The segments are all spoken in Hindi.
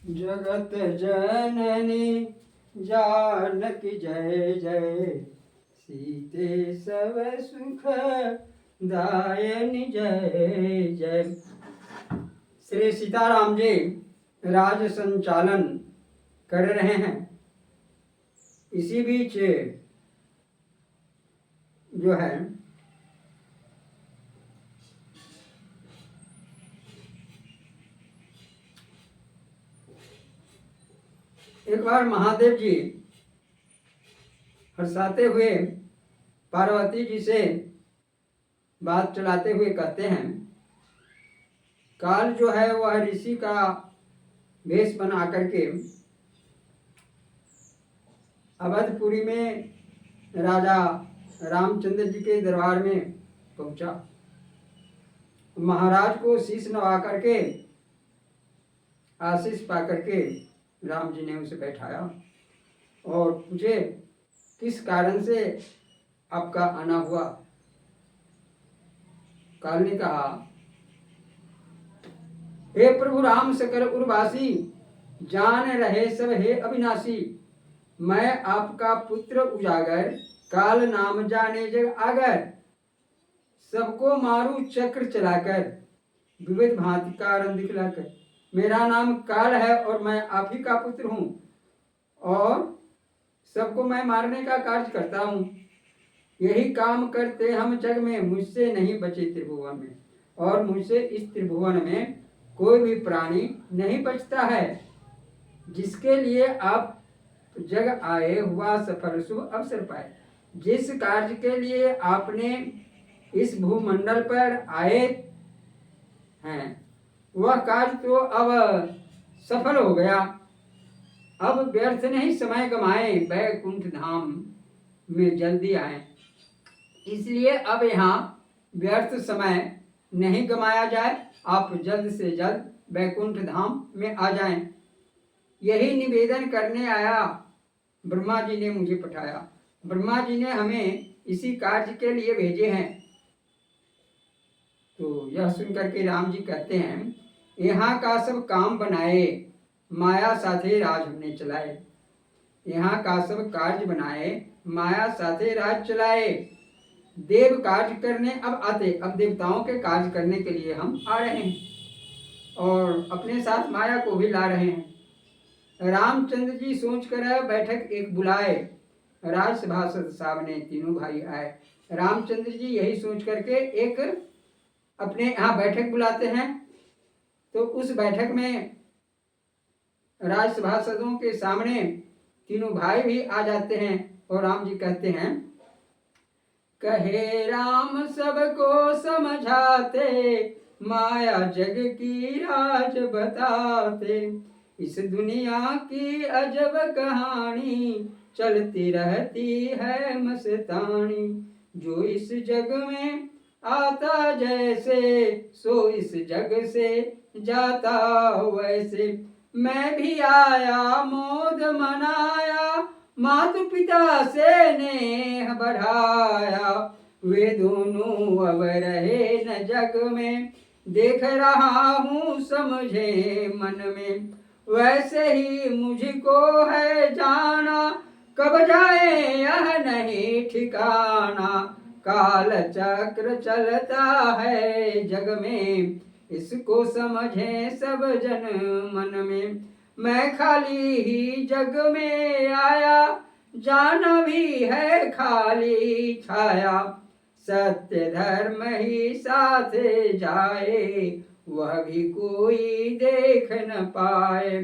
जगत जननी जानकी जय जय, सीते सब सुख दायनी जय जय। श्री सीताराम जी राज संचालन कर रहे हैं। इसी बीच जो है एक बार महादेव जी हर्षाते हुए पार्वती जी से बात चलाते हुए कहते हैं, काल जो है वह ऋषि का वेश बना करके अवधपुरी में राजा रामचंद्र जी के दरबार में पहुंचा। महाराज को शीश नवा करके आशीष पा करके राम जी ने उसे बैठाया और पूछे, किस कारण से आपका आना हुआ? काल ने कहा, हे प्रभु राम सकल उर्वासी, जान रहे सब हे अविनाशी, मैं आपका पुत्र उजागर, काल नाम जाने जग आगर, सबको मारू चक्र चलाकर, विविध भांति कारण दिखलाकर। मेरा नाम काल है और मैं आप ही का पुत्र हूँ और सबको मैं मारने का कार्य करता हूँ। यही काम करते हम जग में, मुझसे नहीं बचे त्रिभुवन में, और मुझसे इस त्रिभुवन में कोई भी प्राणी नहीं बचता है। जिसके लिए आप जग आए हुआ सफल शुभ अवसर पाए। जिस कार्य के लिए आपने इस भूमंडल पर आए हैं वह कार्य तो अब सफल हो गया। अब व्यर्थ नहीं समय गमाए, बैकुंठ धाम में जल्दी आए। इसलिए अब यहाँ व्यर्थ समय नहीं गमाया जाए, आप जल्द से जल्द बैकुंठ धाम में आ जाएं। यही निवेदन करने आया ब्रह्मा जी ने मुझे पठाया। ब्रह्मा जी ने हमें इसी कार्य के लिए भेजे हैं। तो यह सुनकर के राम जी कहते हैं, यहाँ का सब काम बनाए, माया साथे राज हमने चलाए। यहाँ का सब कार्य बनाए, माया साथे राज चलाए। देव कार्य करने अब आते, अब देवताओं के कार्य करने के लिए हम आ रहे हैं और अपने साथ माया को भी ला रहे हैं। रामचंद्र जी सोच कर बैठक एक बुलाए, राजसभासद सामने तीनों भाई आए। रामचंद्र जी यही सोच करके एक अपने यहाँ बैठक बुलाते हैं। तो उस बैठक में राजसभासदों के सामने तीनों भाई भी आ जाते हैं और राम जी कहते हैं, कहे राम सबको समझाते, माया जग की राज बताते। इस दुनिया की अजब कहानी, चलती रहती है मस्तानी। जो इस जग में आता जैसे, सो इस जग से जाता वैसे। मैं भी आया मोद मनाया, माता पिता से नेह बढ़ाया। वे दोनों अब रहे न जग में, देख रहा हूँ समझे मन में। वैसे ही मुझको है जाना, कब जाए यह नहीं ठिकाना। काल चक्र चलता है जग में, इसको समझे सब जन मन में। मैं खाली ही जग में आया, जाना भी है खाली छाया। सत्य धर्म ही साथ जाए, वह भी कोई देख न पाए।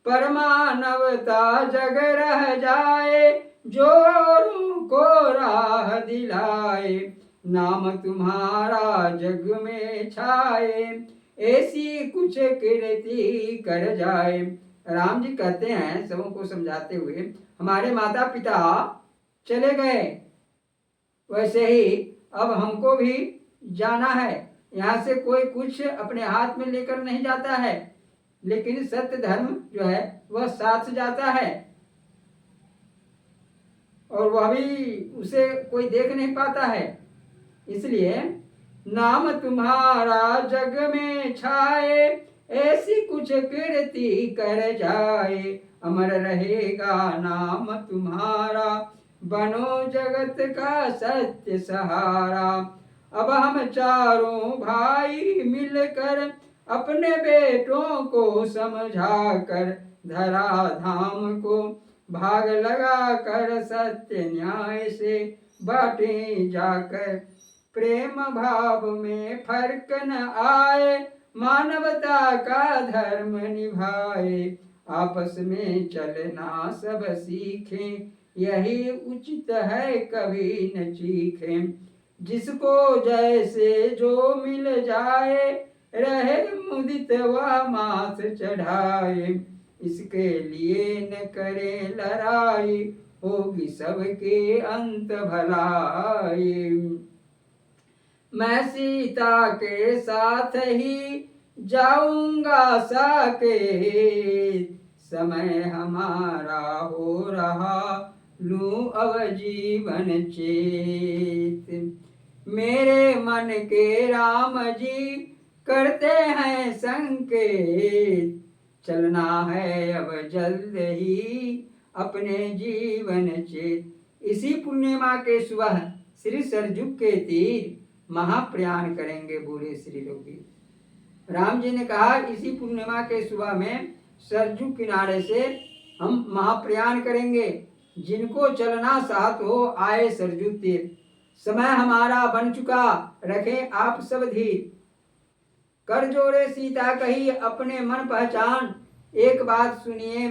परमानवता जग रह जाए, जोरों को राह दिलाए। नाम तुम्हारा जग में छाए, ऐसी कुछ कीर्ति कर जाए। राम जी कहते हैं सबों को समझाते हुए, हमारे माता पिता चले गए, वैसे ही अब हमको भी जाना है। यहाँ से कोई कुछ अपने हाथ में लेकर नहीं जाता है, लेकिन सत्य धर्म जो है वह साथ जाता है और वह भी उसे कोई देख नहीं पाता है। इसलिए नाम तुम्हारा जग में छाए, ऐसी कुछ कीर्ति कर जाए, अमर रहेगा नाम तुम्हारा, बनो जगत का सत्य सहारा। अब हम चारों भाई मिलकर अपने बेटों को समझा कर, धरा धाम को भाग लगा कर, सत्य न्याय से बांटे जाकर। प्रेम भाव में फर्क न आए, मानवता का धर्म निभाए, आपस में चलना सब सीखें, यही उचित है कभी न चीखें। जिसको जैसे जो मिल जाए, रहे मुदित वह माथ चढ़ाए, इसके लिए न करे लड़ाई, होगी सबके अंत भलाई। मैं सीता के साथ ही जाऊंगा साकेत, समय हमारा हो रहा, लूं अब जीवन चेत। मेरे मन के राम जी करते हैं संकेत, चलना है अब जल्द ही अपने जीवन चेत। इसी पूर्णिमा के सुबह श्री सरजुग के तीर महाप्रयाण करेंगे बोले श्री रघुवीर। राम जी ने कहा इसी पूर्णिमा के सुबह में सरजू किनारे से हम महाप्रयाण करेंगे। जिनको चलना साथ हो आए सरजू तीर, समय हमारा बन चुका रखें आप सब धीर। कर जोड़े सीता कही अपने मन पहचान, एक बात सुनिए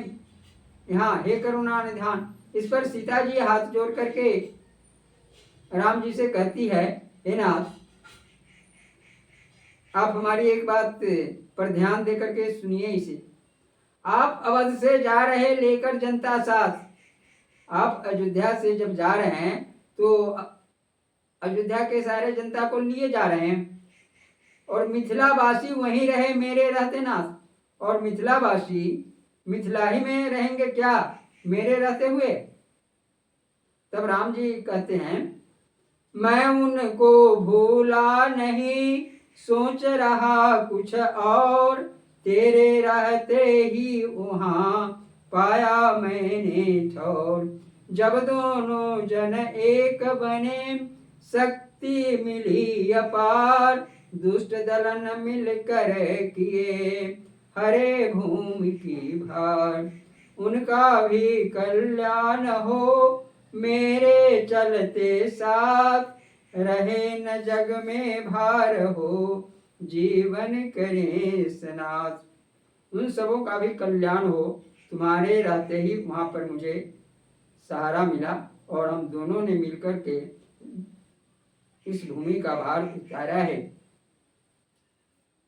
यहाँ हे करुणा निधान। इस पर सीता जी हाथ जोड़ करके राम जी से कहती है, हे नाथ, आप हमारी एक बात पर ध्यान दे करके सुनिए इसे। आप अवध से जा रहे लेकर जनता साथ, आप अयोध्या से जब जा रहे हैं तो अयोध्या के सारे जनता को लिए जा रहे हैं, और मिथिलावासी वहीं रहे मेरे रहते नाथ, और मिथिलावासी मिथिला ही में रहेंगे क्या मेरे रहते हुए। तब राम जी कहते हैं, मैं उनको भूला नहीं, सोच रहा कुछ और, तेरे रहते ही वहाँ पाया मैंने ठौर। जब दोनों जन एक बने, शक्ति मिली अपार, दुष्ट दलन मिलकर किए हरे भूमि की भार। उनका भी कल्याण हो मेरे चलते साथ, रहे न जग में भार हो जीवन करें सनाथ। उन सबों का भी कल्याण हो, तुम्हारे रहते ही वहां पर मुझे सहारा मिला, और हम दोनों ने मिलकर के इस भूमि का भार उतारा है।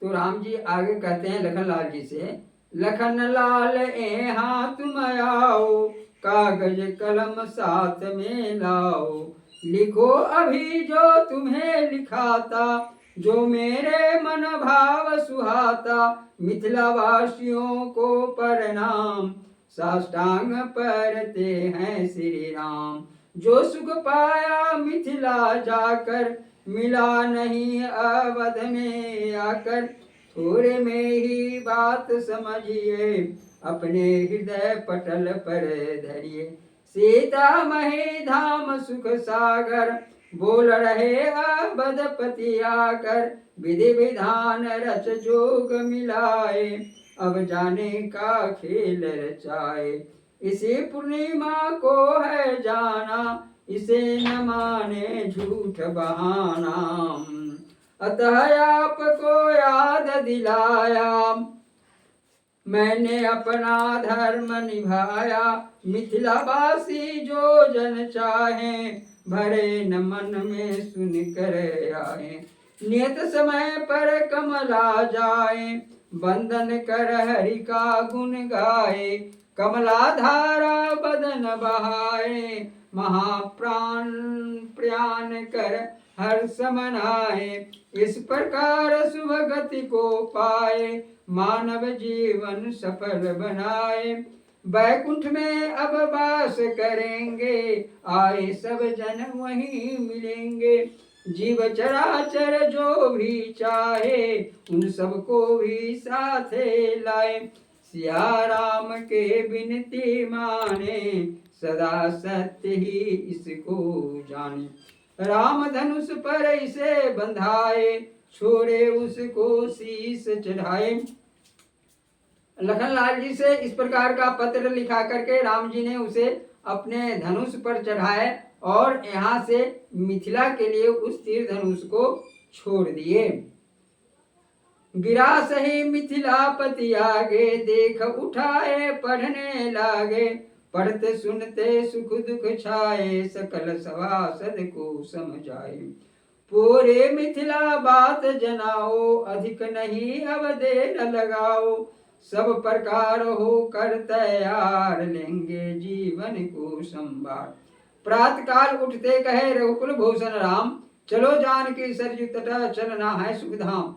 तो राम जी आगे कहते हैं लखन लाल जी से, लखन लाल यहाँ तुम आओ, कागज कलम साथ में लाओ, लिखो अभी जो तुम्हें लिखाता, जो मेरे मन भाव सुहाता। मिथिला वासियों को प्रणाम, साष्टांग परते हैं श्री राम। जो सुख पाया मिथिला जाकर, मिला नहीं अवध में आकर। थोड़े में ही बात समझिए, अपने हृदय पटल पर धरिए। सीता मही धाम सुख सागर, बोल रहे अवधपति आकर। विधि विधान रच जोग मिलाए, अब जाने का खेल रचाए। इसी पूर्णिमा को है जाना, इसे न माने झूठ बहाना। अतः आपको याद दिलाया, मैंने अपना धर्म निभाया। मिथिलावासी जो जन चाहे, भरे न मन में सुन कर आए। नियत समय पर कमला जाए, बंदन कर हरि का गुण गाए। कमला धारा बदन बहाए, महाप्राण प्रयाण कर हर्ष मनाए। इस प्रकार शुभ गति को पाए, मानव जीवन सफल बनाए। बैकुंठ में अब वास करेंगे, आए सब जन वहीं मिलेंगे। जीव चराचर जो भी चाहे उन सबको भी साथे लाए। सिया राम के बिनती माने सदा सत्य ही इसको जाने। राम धनुष पर इसे बंधाए छोड़े उसको शीस चढ़ाए। लखनलाल जी से इस प्रकार का पत्र लिखा करके राम जी ने उसे अपने धनुष पर चढ़ाए और यहाँ से मिथिला के लिए उस तीर धनुष को छोड़ दिए। गिरा सही मिथिलापति आगे देख उठाए पढ़ने लागे। पढ़ते सुनते सुख दुख छाए सकल सभासद को समझाए। पूरे मिथिला बात जनाओ अधिक नहीं अब देर लगाओ। सब प्रकार हो कर तैयार लेंगे जीवन को संभार। प्रातः काल उठते कहे रघुकुल भूषण राम चलो जानकी सरजू तट चलना है सुखधाम।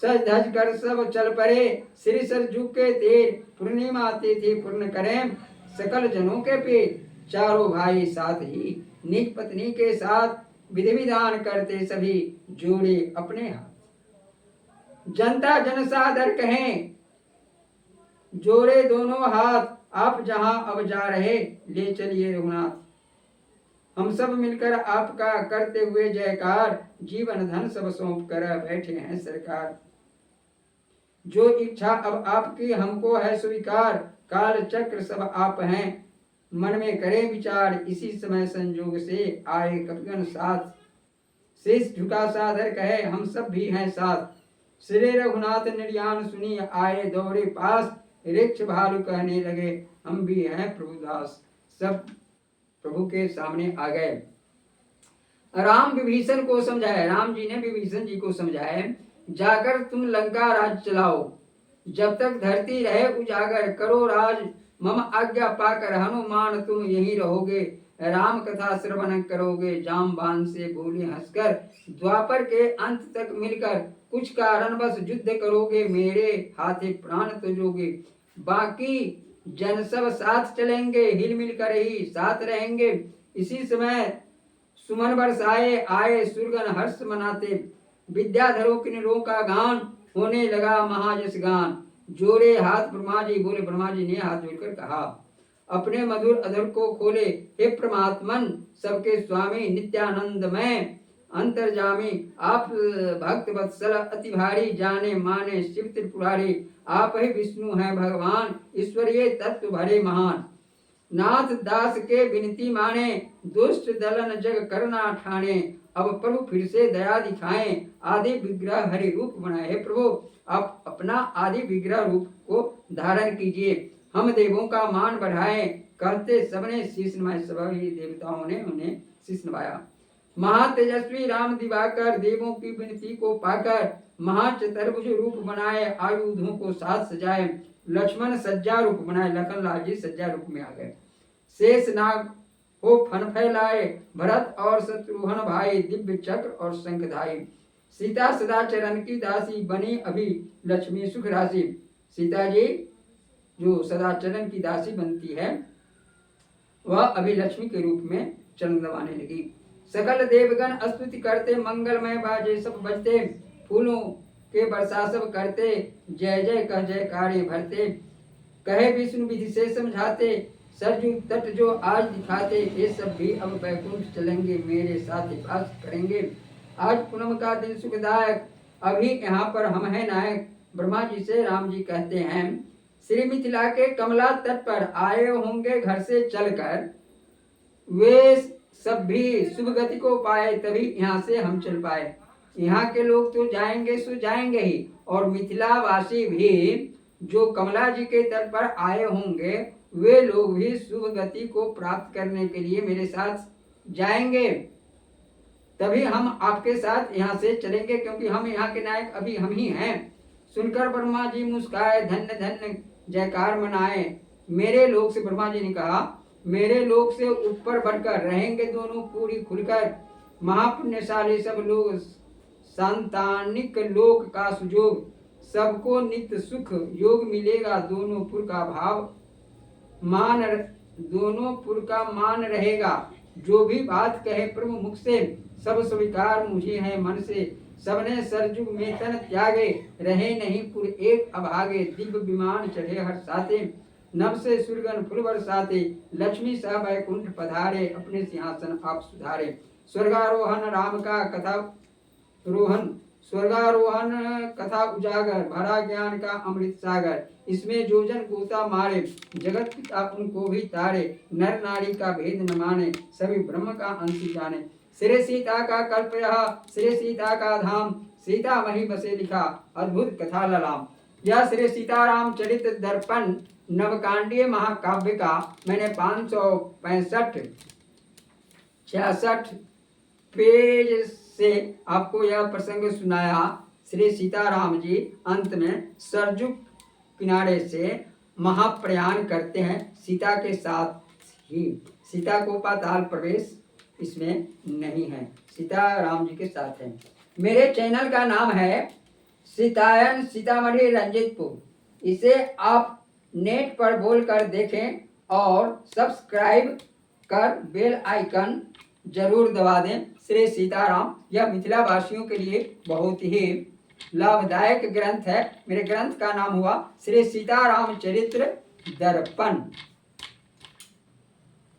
सज धज कर सब चल पड़े श्री सरजू के तीर पूर्णिमा तिथि पूर्ण करें सकल जनों के पेट। चारों भाई साथ ही निज पत्नी के साथ विधि विधान करते सभी जोड़े अपने हाथ। जनता जन सादर कहें जोड़े दोनों हाथ आप जहां अब जा रहे ले चलिए रघुनाथ। हम सब मिलकर आपका करते हुए जयकार जीवन धन सब सौंप कर बैठे हैं सरकार। जो इच्छा अब आपकी हमको है स्वीकार काल चक्र सब आप हैं मन में करे विचार। इसी समय संजोग से आए कपिगण साथ शीश झुका सादर कहे हम सब भी हैं साथ। श्री रघुनाथ निर्यान सुनी आए दौड़े पास रिक्ष भालू कहने लगे हम भी हैं प्रभुदास। सब प्रभु के सामने आ गए। राम विभीषण को समझाए राम जी ने विभीषण जी को समझाए जाकर तुम लंका राज चलाओ जब तक धरती रहे उजागर करो राज मम आज्ञा पाकर हनुमान तुम यहीं रहोगे। राम कथा श्रवण करोगे जामबान से बोले हंसकर। द्वापर के अंत तक मिलकर कुछ कारणवश युद्ध करोगे मेरे हाथे प्राण तजोगे। बाकी जन सब साथ चलेंगे हिल मिल कर ही साथ रहेंगे। इसी समय सुमन बरसाए आए सुरगन हर्ष मनाते। विद्याधरों किन्नरों का गान होने लगा महाजस गान। जोड़े हाथ ब्रह्मा जी बोले ब्रह्मा जी ने हाथ जोड़कर कहा अपने मधुर अधर को खोले हे परमात्मन सबके स्वामी नित्यानंद में अंतर्जामी आप भक्त वत्सल अति भारी जाने माने शिव त्रिपुरारी। आप ही विष्णु हैं भगवान ईश्वरीय तत्व भरे महान। नाथ दास के विनती माने दुष्ट दलन जग करना ठाणे। अब प्रभु फिर से दया दिखाएं आदि विग्रह हरि रूप बनाए। हे प्रभु आप अपना आदि विग्रह रूप को धारण कीजिए हम देवों का मान बढ़ाएं। कहते सबने शीश नवाए सभी देवताओं ने उन्हें शीश नवाया। महातेजस्वी राम दिवाकर देवों की विनती को पाकर महाचतुर्भुज रूप बनाए आयुधों को साथ सजाए। लक्ष्मण सज्जा रूप बनाए लखन लाल जी सज्जा रूप में आ गए। शेष नाग हो फन फैलाए भरत और शत्रुघ्न भाई दिव्य चक्र और शंखधारी। सीता सदा चरण की दासी बनी अभी लक्ष्मी सुख राशि। सीता जी जो सदा चरण की दासी बनती है वह अभी लक्ष्मी के रूप में चरण दबाने लगी। सकल देवगण स्तुति करते मंगलमय बाजे सब बजते। फूलों के वर्षा सब करते जय जय कह जयकारे भरते। कहे विष्णु विधि से समझाते सरजू तट जो आज दिखाते। ये सब भी अब वैकुंठ चलेंगे मेरे साथ वास करेंगे। आज पूनम का दिन सुखदायक अभी यहाँ पर हम हैं नायक। ब्रह्मा जी से राम जी कहते हैं श्री मिथिला के कमला तट पर आए होंगे घर से चलकर। वे सब भी शुभ गति को पाए तभी यहाँ से हम चल पाए। यहाँ के लोग तो जाएंगे सो जाएंगे ही और मिथिला वासी भी जो कमला जी के तट पर आए होंगे वे लोग भी शुभ गति को प्राप्त करने के लिए मेरे साथ जाएंगे। तभी हम आपके साथ यहाँ से चलेंगे क्योंकि हम यहाँ के नायक अभी हम ही हैं। सुनकर ब्रह्मा जी मुस्काए धन्य धन्य जयकार मनाए। मेरे लोक से ब्रह्मा जी ने कहा मेरे लोक से ऊपर बढ़कर रहेंगे दोनों पूरी खुलकर। महापुण्यशाली सब लोग संतानिक लोक का सुजोग। सबको नित्य सुख योग मिलेगा दोनों पुर का भाव दोनों पुर का मान रहेगा। जो भी बात कहे प्रभु मुख से सब स्वीकार मुझे है मन से, सबने सरजुग में तन त्यागे, रहे नहीं पुर एक अभागे, दिव्य विमान चढ़े हर साथे, नभ से सुरगन फुल बरसाते, लक्ष्मी सा वैकुंठ पधारे, अपने सिंहासन आप सुधारे। स्वर्गारोहण राम का कथा रोहन, स्वर्गारोहण कथा उजागर, भरा ज्ञान का अमृत सागर, इसमें जो जन गोता मारे, जगत पिता उनको भी तारे, नर नारी का भेद न माने, सभी ब्रह्म का अंश जाने। श्री सीता का कल्प यह, श्री सीता का धाम, सीता वहीं बसे लिखा, अद्भुत कथा ललाम। यह श्री सीताराम चरित दर्पण नवकांडीय महाकाव्य का मैंने 565 66 पेज से आपको यह प्रसंग सुनाया। श्री सीताराम जी अंत में सरजू किनारे से महाप्रयाण करते हैं सीता के साथ ही। सीता को पाताल प्रवेश इसमें नहीं है, सीताराम जी के साथ है। मेरे चैनल का नाम है सीतायन सीतामढ़ी रंजीतपुर। इसे आप नेट पर बोलकर देखें और सब्सक्राइब कर बेल आइकन जरूर दबा दें। श्री सीताराम यह मिथिला वासियों के लिए बहुत ही लाभदायक ग्रंथ है। मेरे ग्रंथ का नाम हुआ श्री सीताराम चरित्र दर्पण।